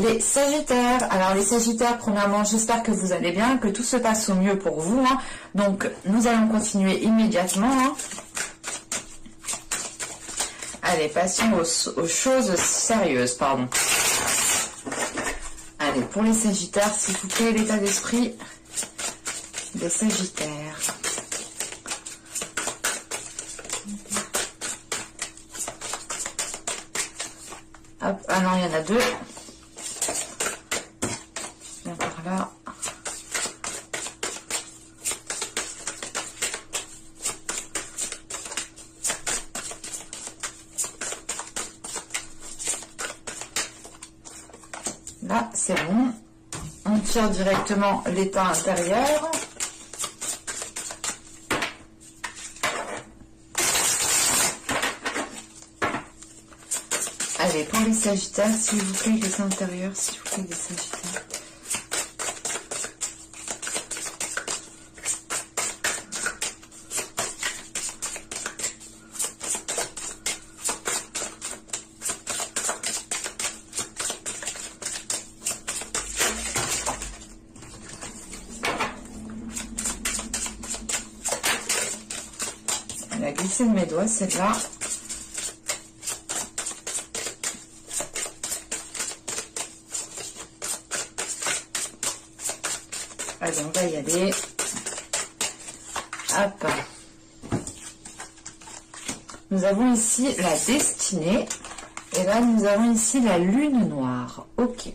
Les Sagittaires, alors les Sagittaires, premièrement, j'espère que vous allez bien, que tout se passe au mieux pour vous. Hein. Donc, nous allons continuer immédiatement. Hein. Allez, passons aux choses sérieuses, pardon. Allez, pour les Sagittaires, s'il vous plaît, l'état d'esprit des Sagittaires. Hop, ah non, il y en a deux. Viens par là. Là, c'est bon. On tire directement l'état intérieur. Allez, pour les Sagittaires, s'il vous plaît, l'état intérieur, s'il vous plaît, les Sagittaires. Elle a glissé de mes doigts, celle-là. Allez, on va y aller. Hop. Nous avons ici la destinée. Et là, nous avons ici la lune noire. Ok.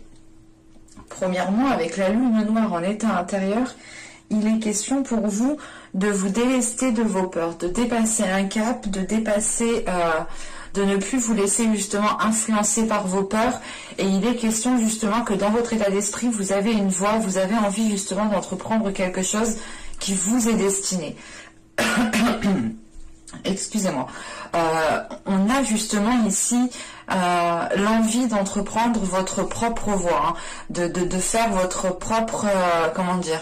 Premièrement, avec la lune noire en état intérieur, il est question pour vous de vous délester de vos peurs, de dépasser un cap, de dépasser... de ne plus vous laisser justement influencer par vos peurs. Et il est question justement que dans votre état d'esprit, vous avez une voie, vous avez envie justement d'entreprendre quelque chose qui vous est destiné. Excusez-moi. On a justement ici l'envie d'entreprendre votre propre voie, hein, de faire votre propre... comment dire ?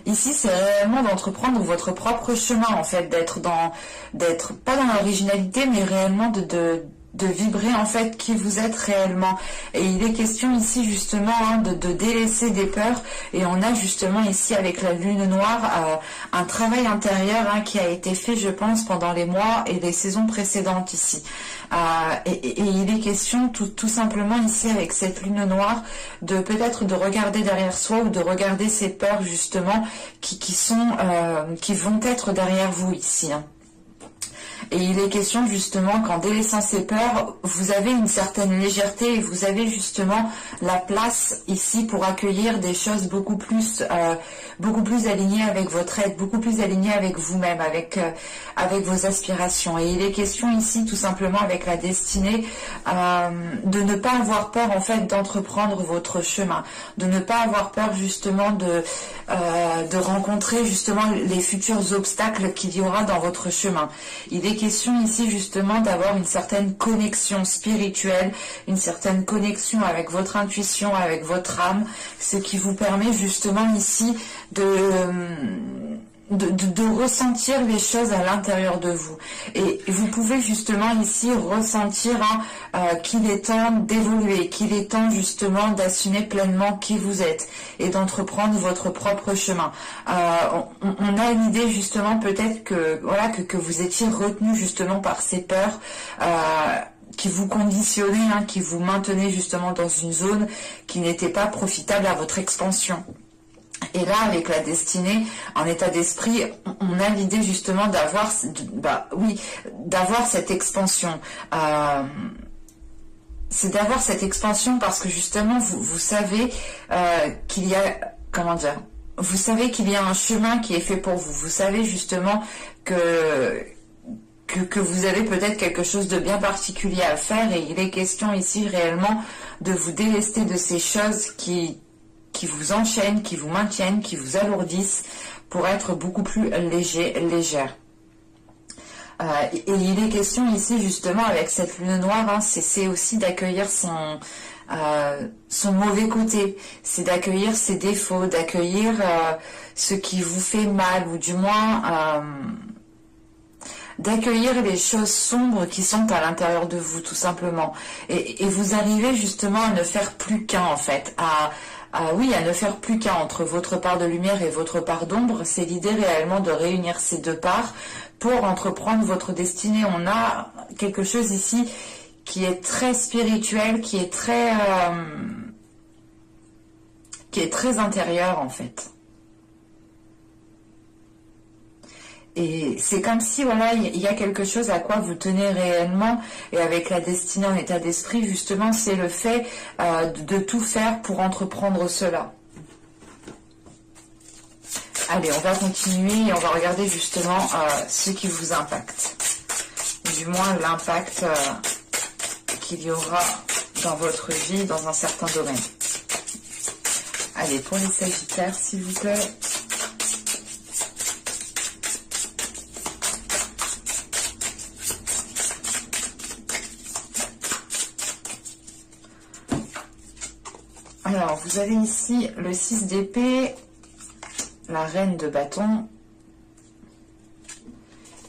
Ici, c'est réellement d'entreprendre votre propre chemin, en fait, d'être pas dans l'originalité, mais réellement de vibrer, en fait, qui vous êtes réellement. Et il est question ici, justement, hein, de délaisser des peurs. Et on a justement ici, avec la lune noire, un travail intérieur hein, qui a été fait, je pense, pendant les mois et les saisons précédentes ici. Et il est question tout simplement ici avec cette lune noire de peut-être de regarder derrière soi ou de regarder ces peurs justement qui vont être derrière vous ici. Hein. Et il est question justement qu'en délaissant ces peurs, vous avez une certaine légèreté et vous avez justement la place ici pour accueillir des choses beaucoup plus alignées avec votre être, beaucoup plus alignées avec vous-même, avec vos aspirations. Et il est question ici tout simplement avec la destinée de ne pas avoir peur en fait d'entreprendre votre chemin, de ne pas avoir peur justement de rencontrer justement les futurs obstacles qu'il y aura dans votre chemin. Il est question ici justement d'avoir une certaine connexion spirituelle, une certaine connexion avec votre intuition, avec votre âme, ce qui vous permet justement ici de ressentir les choses à l'intérieur de vous. Et vous pouvez justement ici ressentir qu'il est temps d'évoluer, qu'il est temps justement d'assumer pleinement qui vous êtes et d'entreprendre votre propre chemin. On a une idée justement peut-être que voilà que vous étiez retenu justement par ces peurs qui vous conditionnaient, hein, qui vous maintenaient justement dans une zone qui n'était pas profitable à votre expansion. Et là, avec la destinée, en état d'esprit, on a l'idée justement d'avoir cette expansion. C'est d'avoir cette expansion parce que justement, vous savez qu'il y a, comment dire, vous savez qu'il y a un chemin qui est fait pour vous. Vous savez justement que vous avez peut-être quelque chose de bien particulier à faire et il est question ici réellement de vous délester de ces choses qui vous enchaînent, qui vous maintiennent, qui vous alourdissent pour être beaucoup plus légère. Et il est question ici justement avec cette lune noire, hein, c'est aussi d'accueillir son mauvais côté, c'est d'accueillir ses défauts, d'accueillir ce qui vous fait mal ou du moins d'accueillir les choses sombres qui sont à l'intérieur de vous, tout simplement. Et vous arrivez justement à ne faire plus qu'un, en fait, oui, à ne faire plus qu'un entre votre part de lumière et votre part d'ombre. C'est l'idée réellement de réunir ces deux parts pour entreprendre votre destinée. On a quelque chose ici qui est très spirituel, qui est très intérieur, en fait. Et c'est comme si, voilà, il y a quelque chose à quoi vous tenez réellement, et avec la destinée en état d'esprit, justement, c'est le fait de tout faire pour entreprendre cela. Allez, on va continuer et on va regarder justement ce qui vous impacte. Du moins, l'impact qu'il y aura dans votre vie, dans un certain domaine. Allez, pour les Sagittaires, s'il vous plaît. Alors, vous avez ici le 6 d'épée, la reine de bâton.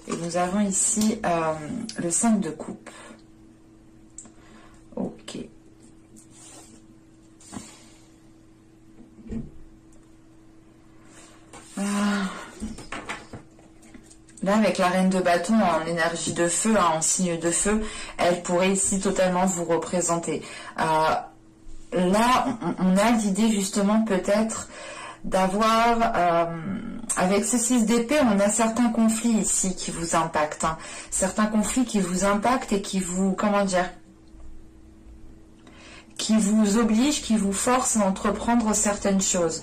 Et nous avons ici le 5 de coupe. Ok. Là, avec la reine de bâton en énergie de feu, en signe de feu, elle pourrait ici totalement vous représenter. Là, on a l'idée justement peut-être d'avoir, avec ce 6 d'épée, on a certains conflits ici qui vous impactent. Hein. Certains conflits qui vous impactent et qui vous, comment dire, qui vous obligent, qui vous forcent à entreprendre certaines choses.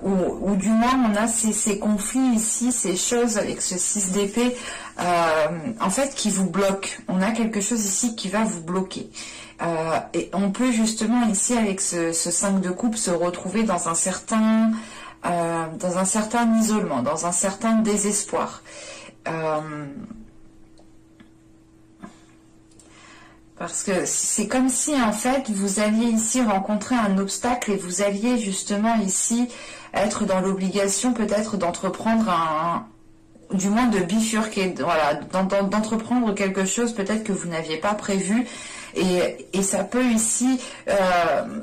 Ou du moins, on a ces conflits ici, ces choses avec ce 6 d'épée, en fait, qui vous bloquent. On a quelque chose ici qui va vous bloquer. Et on peut justement ici, avec ce 5 de coupe, se retrouver dans un certain isolement, dans un certain désespoir. Parce que c'est comme si, en fait, vous alliez ici rencontrer un obstacle et vous alliez justement ici être dans l'obligation peut-être d'entreprendre du moins de bifurquer, voilà, d'entreprendre quelque chose peut-être que vous n'aviez pas prévu. Et ça peut ici,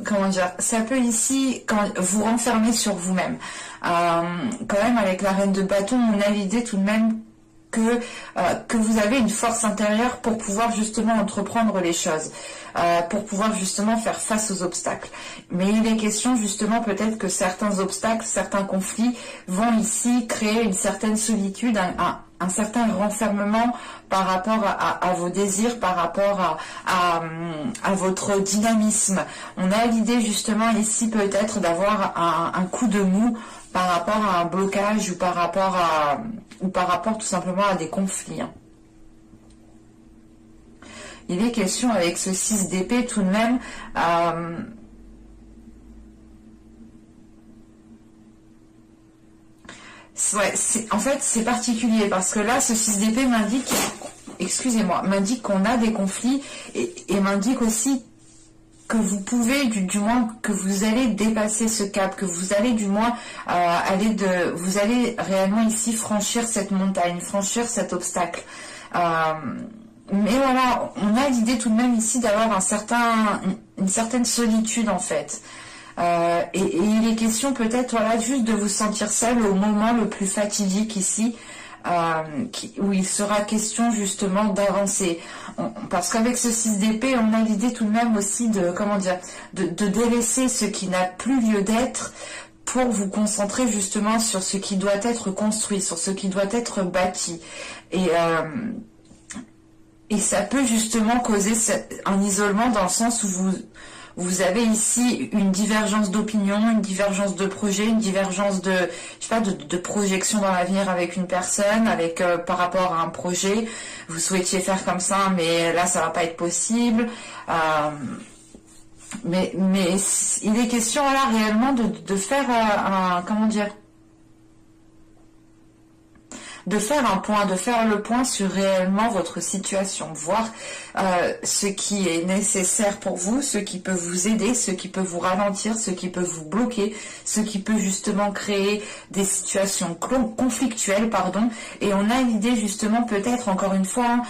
comment dire, ça peut ici vous renfermer sur vous-même. Quand même, avec la reine de bâton, on a l'idée tout de même que vous avez une force intérieure pour pouvoir justement entreprendre les choses, pour pouvoir justement faire face aux obstacles. Mais il est question justement peut-être que certains obstacles, certains conflits vont ici créer une certaine solitude, un certain renfermement par rapport à vos désirs, par rapport à votre dynamisme. On a l'idée justement ici peut-être d'avoir un coup de mou par rapport à un blocage ou par rapport tout simplement à des conflits. Il est question avec ce 6 d'épée tout de même ouais, en fait c'est particulier parce que là ce 6 d'épée m'indique, excusez-moi, m'indique qu'on a des conflits et m'indique aussi que vous pouvez, du moins, que vous allez dépasser ce cap, que vous allez du moins vous allez réellement ici franchir cette montagne, franchir cet obstacle. Mais voilà, on a l'idée tout de même ici d'avoir une certaine solitude en fait. Et il est question peut-être voilà, juste de vous sentir seul au moment le plus fatidique ici, où il sera question justement d'avancer. Parce qu'avec ce 6 d'épée, on a l'idée tout de même aussi de, comment dire, de délaisser ce qui n'a plus lieu d'être pour vous concentrer justement sur ce qui doit être construit, sur ce qui doit être bâti. Et ça peut justement causer un isolement dans le sens où vous avez ici une divergence d'opinion, une divergence de projet, une divergence de, je sais pas, de projection dans l'avenir avec une personne, par rapport à un projet. Vous souhaitiez faire comme ça, mais là ça va pas être possible. Mais il est question là réellement de faire comment dire, de faire un point, de faire le point sur réellement votre situation, voir ce qui est nécessaire pour vous, ce qui peut vous aider, ce qui peut vous ralentir, ce qui peut vous bloquer, ce qui peut justement créer des situations conflictuelles, pardon. Et on a l'idée justement peut-être encore une fois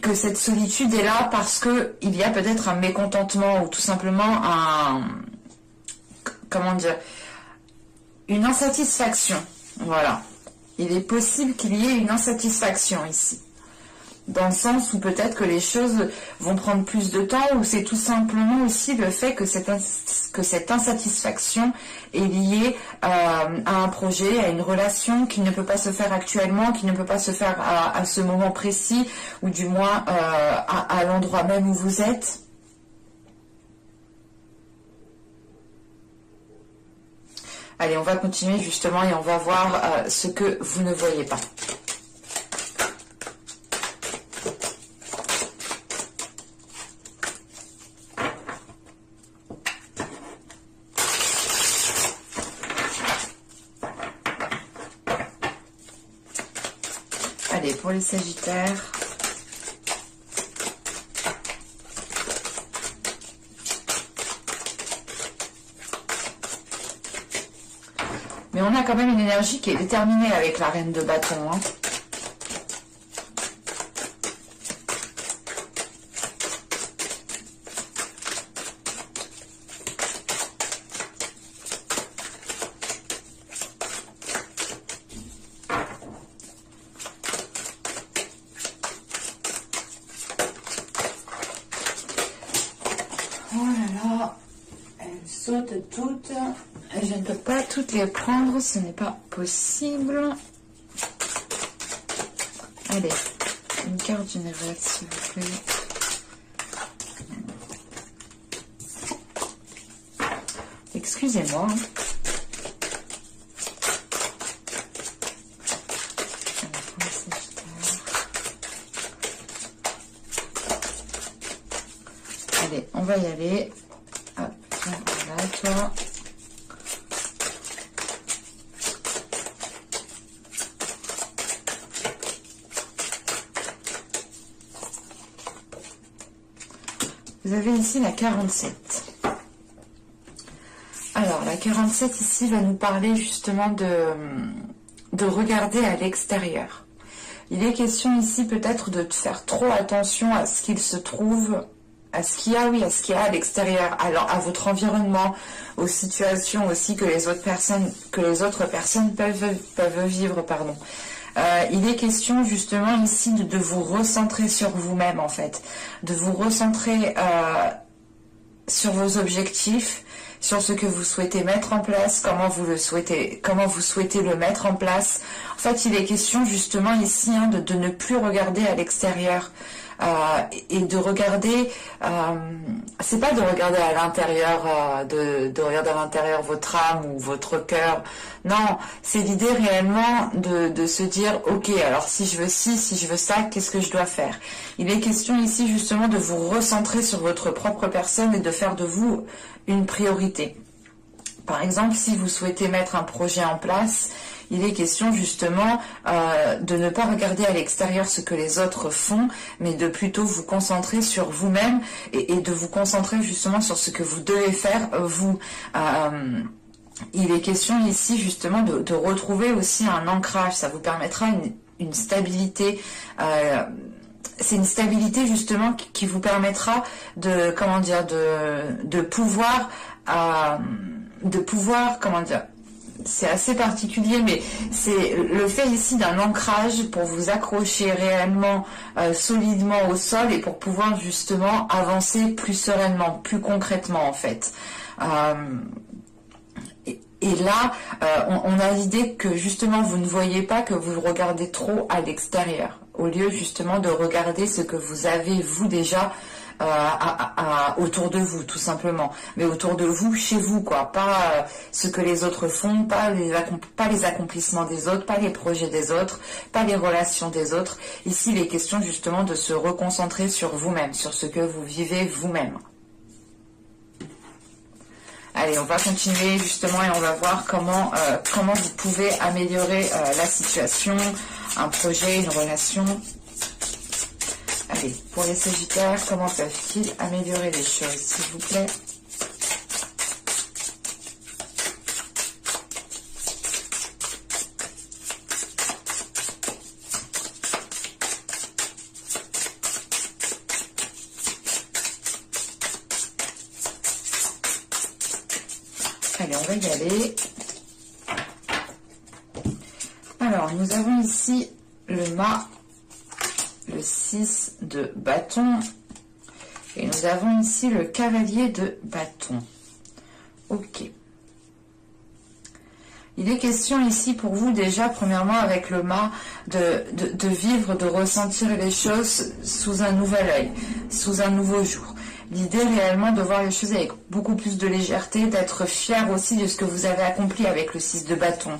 que cette solitude est là parce que il y a peut-être un mécontentement ou tout simplement comment dire, une insatisfaction. Voilà. Il est possible qu'il y ait une insatisfaction ici. Dans le sens où peut-être que les choses vont prendre plus de temps, ou c'est tout simplement aussi le fait que cette insatisfaction est liée à un projet, à une relation qui ne peut pas se faire actuellement, qui ne peut pas se faire à ce moment précis, ou du moins à l'endroit même où vous êtes. Allez, on va continuer justement et on va voir ce que vous ne voyez pas. Allez, pour les Sagittaires. Mais on a quand même une énergie qui est déterminée avec la reine de bâton. Hein. Oh là là, elles sautent toutes. Je ne peux pas toutes les prendre, ce n'est pas possible. Allez, une carte générale, s'il vous plaît. Excusez-moi. Allez, on va y aller. Hop, voilà, toi. Vous avez ici la 47. Alors, la 47 ici va nous parler justement de regarder à l'extérieur. Il est question ici peut-être de faire trop attention à ce qu'il se trouve, à ce qu'il y a, oui, à ce qu'il y a à l'extérieur, alors à votre environnement, aux situations aussi que les autres personnes peuvent vivre, pardon. Il est question justement ici de vous recentrer sur vous-même en fait, de vous recentrer sur vos objectifs, sur ce que vous souhaitez mettre en place, comment vous souhaitez le mettre en place. En fait, il est question justement ici de ne plus regarder à l'extérieur et de regarder, c'est pas de regarder à l'intérieur, de regarder à l'intérieur votre âme ou votre cœur. Non, c'est l'idée réellement de se dire, ok, alors si je veux ci, si je veux ça, qu'est-ce que je dois faire? Il est question ici justement de vous recentrer sur votre propre personne et de faire de vous une priorité. Par exemple, si vous souhaitez mettre un projet en place, il est question justement de ne pas regarder à l'extérieur ce que les autres font, mais de plutôt vous concentrer sur vous-même et de vous concentrer justement sur ce que vous devez faire vous. Il est question ici justement de retrouver aussi un ancrage, ça vous permettra une stabilité. C'est une stabilité justement qui vous permettra de, comment dire, de pouvoir, comment dire, c'est assez particulier, mais c'est le fait ici d'un ancrage pour vous accrocher réellement solidement au sol et pour pouvoir justement avancer plus sereinement, plus concrètement en fait. Et là, on a l'idée que justement vous ne voyez pas, que vous regardez trop à l'extérieur, au lieu justement de regarder ce que vous avez vous déjà autour de vous, tout simplement. Mais autour de vous, chez vous, quoi. Pas ce que les autres font, pas les accomplissements des autres, pas les projets des autres, pas les relations des autres. Ici, il est question justement de se reconcentrer sur vous-même, sur ce que vous vivez vous-même. Allez, on va continuer justement et on va voir comment vous pouvez améliorer la situation, un projet, une relation. Allez, pour les Sagittaires, comment peuvent-ils améliorer les choses, s'il vous plaît? Allez, on va y aller. Alors, nous avons ici le mât, le 6 de bâton. Et nous avons ici le cavalier de bâton. Ok. Il est question ici pour vous déjà, premièrement, avec le mât, de vivre, de ressentir les choses sous un nouvel œil, sous un nouveau jour. L'idée réellement de voir les choses avec beaucoup plus de légèreté, d'être fier aussi de ce que vous avez accompli avec le 6 de bâton.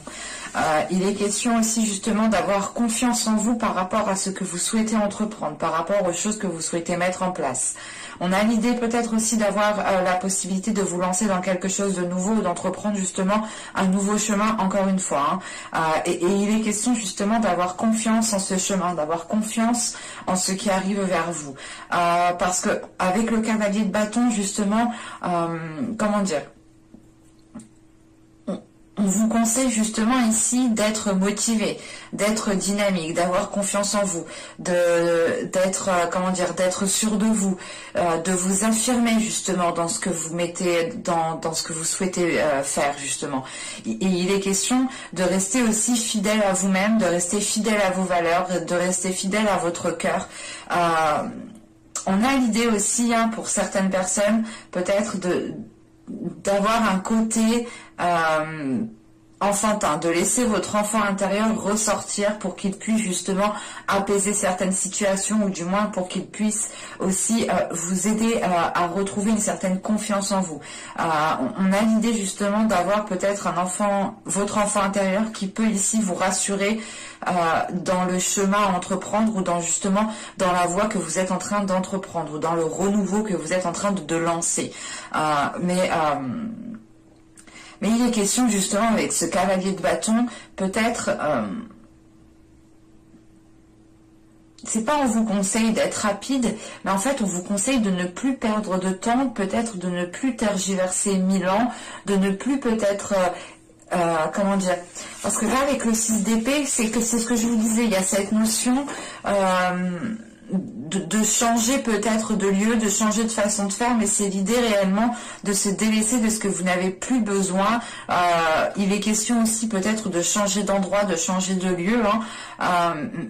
Il est question aussi justement d'avoir confiance en vous par rapport à ce que vous souhaitez entreprendre, par rapport aux choses que vous souhaitez mettre en place. On a l'idée peut-être aussi d'avoir la possibilité de vous lancer dans quelque chose de nouveau, d'entreprendre justement un nouveau chemin encore une fois. Et il est question justement d'avoir confiance en ce chemin, d'avoir confiance en ce qui arrive vers vous. Parce que avec le cavalier de bâton justement, comment dire, on vous conseille justement ici d'être motivé, d'être dynamique, d'avoir confiance en vous, d'être d'être sûr de vous, de vous affirmer justement dans ce que vous mettez, dans ce que vous souhaitez faire justement. Et il est question de rester aussi fidèle à vous-même, de rester fidèle à vos valeurs, de rester fidèle à votre cœur. On a l'idée aussi, pour certaines personnes, peut-être d'avoir un côté enfantin, de laisser votre enfant intérieur ressortir pour qu'il puisse justement apaiser certaines situations, ou du moins pour qu'il puisse aussi vous aider à retrouver une certaine confiance en vous. On a l'idée justement d'avoir peut-être votre enfant intérieur qui peut ici vous rassurer dans le chemin à entreprendre, ou justement dans la voie que vous êtes en train d'entreprendre, ou dans le renouveau que vous êtes en train de lancer. Mais il est question justement avec ce cavalier de bâton, peut-être, c'est pas on vous conseille d'être rapide, mais en fait on vous conseille de ne plus perdre de temps, peut-être de ne plus tergiverser 1000 ans, de ne plus peut-être... comment dire, parce que là avec le 6 d'épée, c'est ce que je vous disais, il y a cette notion de changer peut-être de lieu, de changer de façon de faire, mais c'est l'idée réellement de se délaisser de ce que vous n'avez plus besoin. Il est question aussi peut-être de changer d'endroit, de changer de lieu,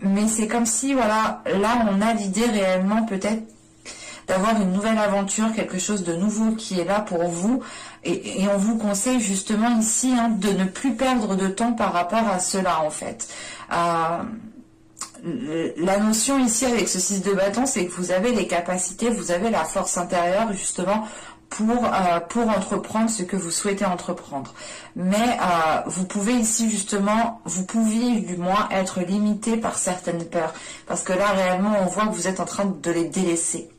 mais c'est comme si, voilà, là on a l'idée réellement peut-être d'avoir une nouvelle aventure, quelque chose de nouveau qui est là pour vous, et on vous conseille justement ici de ne plus perdre de temps par rapport à cela en fait. La notion ici avec ce 6 de bâton, c'est que vous avez les capacités, vous avez la force intérieure justement pour entreprendre ce que vous souhaitez entreprendre. Mais vous pouvez ici justement, vous pouviez du moins être limité par certaines peurs, parce que là réellement on voit que vous êtes en train de les délaisser.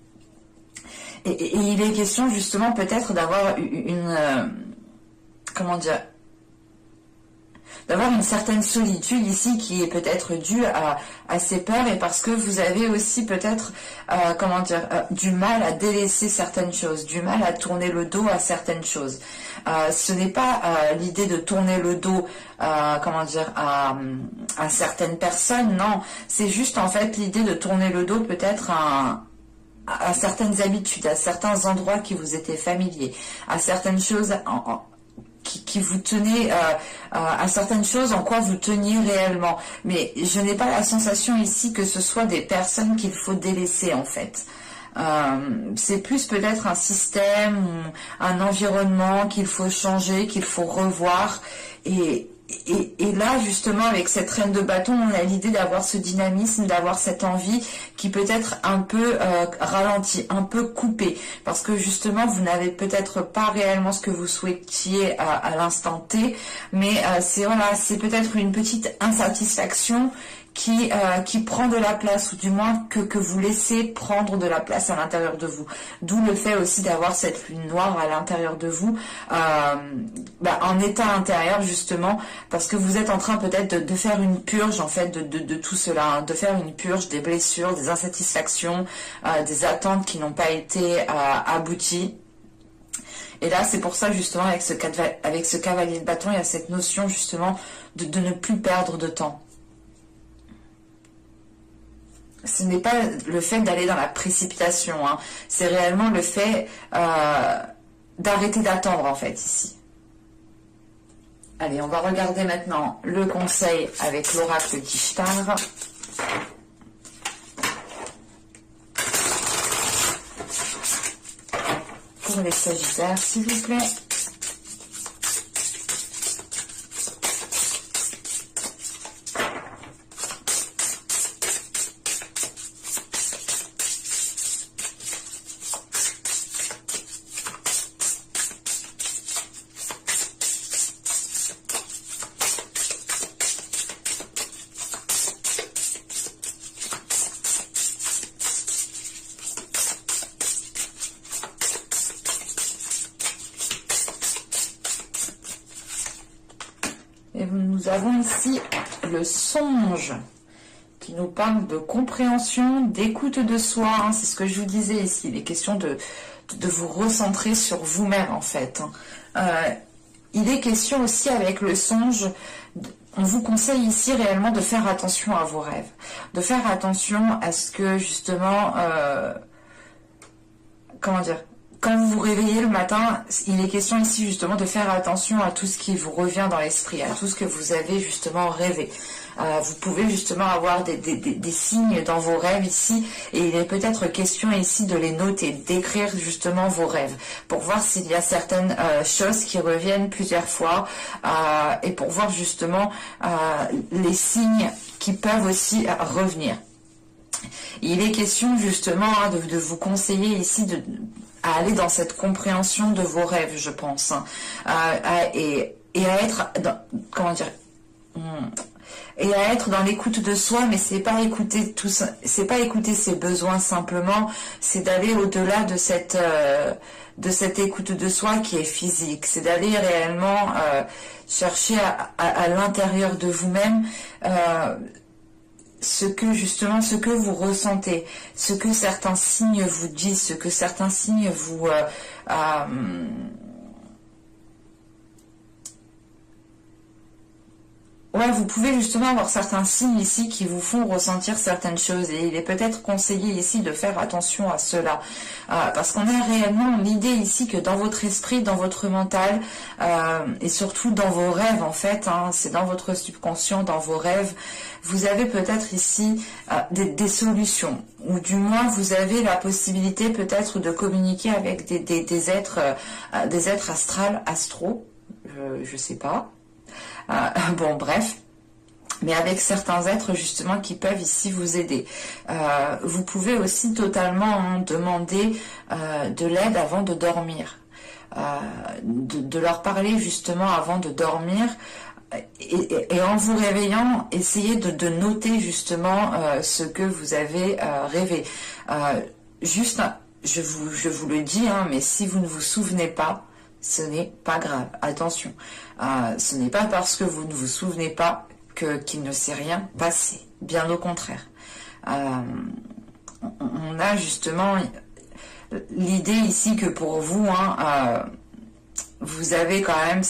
Et il est question justement peut-être d'avoir d'avoir une certaine solitude ici qui est peut-être due à ces peurs, et parce que vous avez aussi peut-être du mal à délaisser certaines choses, du mal à tourner le dos à certaines choses. Ce n'est pas l'idée de tourner le dos à certaines personnes, non, c'est juste en fait l'idée de tourner le dos peut-être à certaines habitudes, à certains endroits qui vous étaient familiers, à certaines choses qui vous tenez, à certaines choses en quoi vous teniez réellement. Mais je n'ai pas la sensation ici que ce soit des personnes qu'il faut délaisser en fait. C'est plus peut-être un système ou un environnement qu'il faut changer, qu'il faut revoir. Et là, justement, avec cette reine de bâton, on a l'idée d'avoir ce dynamisme, d'avoir cette envie qui peut être un peu ralentie, un peu coupée. Parce que justement, vous n'avez peut-être pas réellement ce que vous souhaitiez à l'instant T. Mais c'est peut-être une petite insatisfaction qui prend de la place, ou du moins que vous laissez prendre de la place à l'intérieur de vous. D'où le fait aussi d'avoir cette lune noire à l'intérieur de vous, en état intérieur justement, parce que vous êtes en train peut-être de faire une purge en fait de tout cela, hein, de faire une purge des blessures, des insatisfactions, des attentes qui n'ont pas été abouties. Et là, c'est pour ça justement avec ce cavalier de bâton, il y a cette notion justement de ne plus perdre de temps. Ce n'est pas le fait d'aller dans la précipitation, hein. C'est réellement le fait d'arrêter d'attendre en fait ici. Allez, on va regarder maintenant le conseil avec l'oracle d'Ishtar. Pour les Sagittaires, s'il vous plaît. Et nous avons ici le songe qui nous parle de compréhension, d'écoute de soi. Hein, c'est ce que je vous disais ici. Il est question de vous recentrer sur vous-même en fait. Il est question aussi avec le songe, on vous conseille ici réellement de faire attention à vos rêves. De faire attention à ce que justement, comment dire, quand vous vous réveillez le matin, il est question ici justement de faire attention à tout ce qui vous revient dans l'esprit, à tout ce que vous avez justement rêvé. Vous pouvez justement avoir des signes dans vos rêves ici, et il est peut-être question ici de les noter, d'écrire justement vos rêves, pour voir s'il y a certaines choses qui reviennent plusieurs fois, et pour voir justement les signes qui peuvent aussi revenir. Il est question justement de vous conseiller ici à aller dans cette compréhension de vos rêves, je pense, et à être comment dire, et à être dans l'écoute de soi, mais c'est pas écouter tout ça, c'est pas écouter ses besoins simplement, c'est d'aller au-delà de cette écoute de soi qui est physique, c'est d'aller réellement chercher à l'intérieur de vous-même ce que vous ressentez, ce que certains signes vous disent, ce que certains signes vous vous pouvez justement avoir certains signes ici qui vous font ressentir certaines choses, et il est peut-être conseillé ici de faire attention à cela, parce qu'on a réellement l'idée ici que dans votre esprit, dans votre mental, et surtout dans vos rêves en fait, hein, c'est dans votre subconscient, dans vos rêves, vous avez peut-être ici des solutions, ou du moins vous avez la possibilité peut-être de communiquer avec des êtres astro, je sais pas. Bon, bref, mais avec certains êtres justement qui peuvent ici vous aider. Vous pouvez aussi totalement demander de l'aide avant de dormir, de leur parler justement avant de dormir, et en vous réveillant, essayez de noter justement ce que vous avez rêvé. Juste, je vous le dis, hein, mais si vous ne vous souvenez pas, ce n'est pas grave, attention. Ce n'est pas parce que vous ne vous souvenez pas qu'il ne s'est rien passé. Bien au contraire. On a justement l'idée ici que pour vous, hein, vous avez quand même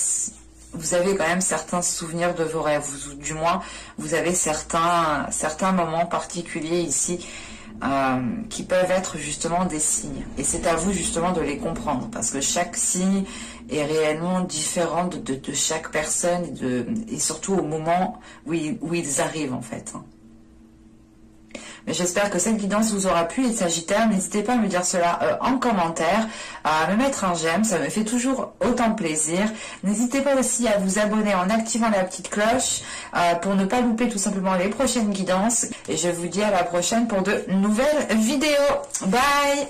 certains souvenirs de vos rêves, ou du moins vous avez certains moments particuliers ici qui peuvent être justement des signes, et c'est à vous justement de les comprendre, parce que chaque signe est réellement différent de chaque personne, et surtout au moment où ils arrivent en fait. Mais j'espère que cette guidance vous aura plu, les Sagittaires. N'hésitez pas à me dire cela en commentaire, à me mettre un j'aime, ça me fait toujours autant plaisir. N'hésitez pas aussi à vous abonner en activant la petite cloche pour ne pas louper tout simplement les prochaines guidances. Et je vous dis à la prochaine pour de nouvelles vidéos. Bye!